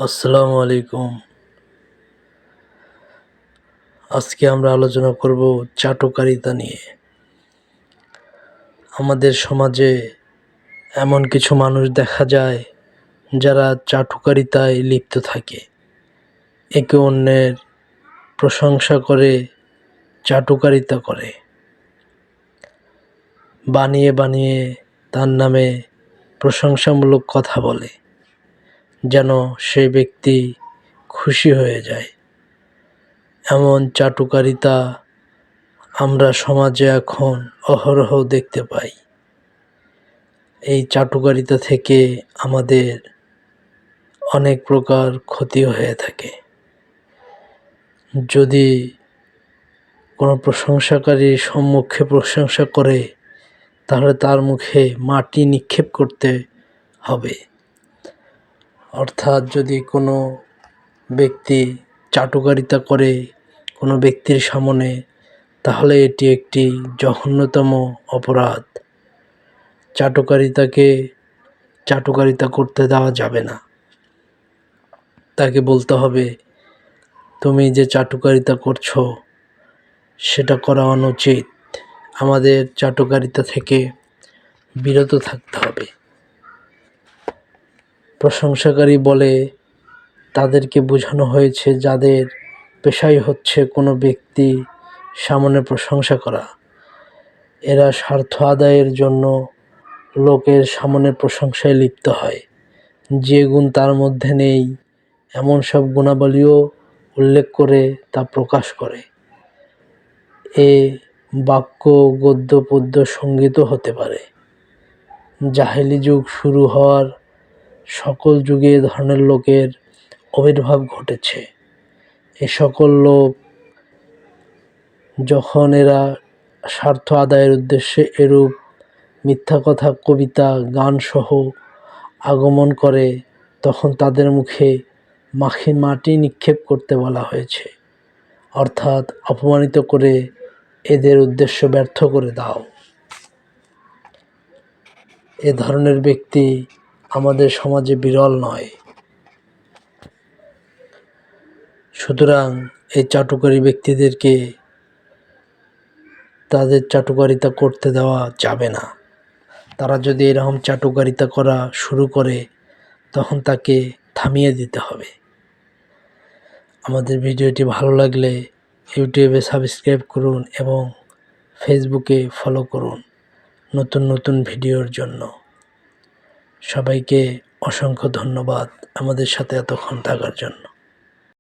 আসসালামু আলাইকুম। আজকে আমরা আলোচনা করব চাটুকারিতা নিয়ে। আমাদের সমাজে এমন কিছু মানুষ দেখা যায় যারা চাটুকারিতায় লিপ্ত থাকে। একে অন্যের প্রশংসা করে চাটুকারিতা করে। বানিয়ে বানিয়ে তার নামে প্রশংসামূলক কথা বলে, যেন সেই ব্যক্তি খুশি হয়ে যায়। এমন চাটুকারিতা আমরা সমাজে এখন অহরহ দেখতে পাই। এই চাটুকারিতা থেকে আমাদের অনেক প্রকার ক্ষতি হয়ে থাকে। যদি কোনো প্রশংসাকারী সম্মুখে প্রশংসা করে, তাহলে তার মুখে মাটি নিক্ষেপ করতে হবে। অর্থাৎ যদি কোনো ব্যক্তি চাটুকারিতা করে কোনো ব্যক্তির সামনে, তাহলে এটি একটি জঘন্যতম অপরাধ। চাটুকারিতা করতে দেওয়া যাবে না। তাকে বলতে হবে, তুমি যে চাটুকারিতা করছো সেটা করা অনুচিত। আমাদের চাটুকারিতা থেকে বিরত থাকতে হবে। প্রশংসাকারী বলে তাদেরকে বোঝানো হয়েছে যাদের পেশাই হচ্ছে কোনো ব্যক্তি সামনে প্রশংসা করা। এরা স্বার্থ আদায়ের জন্য লোকের সামনে প্রশংসায় লিপ্ত হয়। যে গুণ তার মধ্যে নেই এমন সব গুণাবলীও উল্লেখ করে তা প্রকাশ করে। এ বাক্য, গদ্য, পদ্য, সঙ্গীতও হতে পারে। জাহেলি যুগ শুরু হওয়ার সকল যুগে এ ধরনের লোকের আবির্ভাব ঘটেছে। এ সকল লোক যখন এরা স্বার্থ আদায়ের উদ্দেশ্যে এরূপ মিথ্যা কথা, কবিতা, গানসহ আগমন করে, তখন তাদের মুখে মাটি নিক্ষেপ করতে বলা হয়েছে। অর্থাৎ অপমানিত করে এদের উদ্দেশ্য ব্যর্থ করে দাও। এ ধরনের ব্যক্তি আমাদের সমাজে বিরল নয়। সুতরাং এই চাটুকারী ব্যক্তিদেরকে তাদের চাটুকারিতা করতে দেওয়া যাবে না। তারা যদি এরকম চাটুকারিতা করা শুরু করে, তখন তাকে থামিয়ে দিতে হবে। আমাদের ভিডিওটি ভালো লাগলে ইউটিউবে সাবস্ক্রাইব করুন এবং ফেসবুকে ফলো করুন নতুন নতুন ভিডিওর জন্য। সবাইকে অসংখ্য ধন্যবাদ আমাদের সাথে এতক্ষণ থাকার জন্য।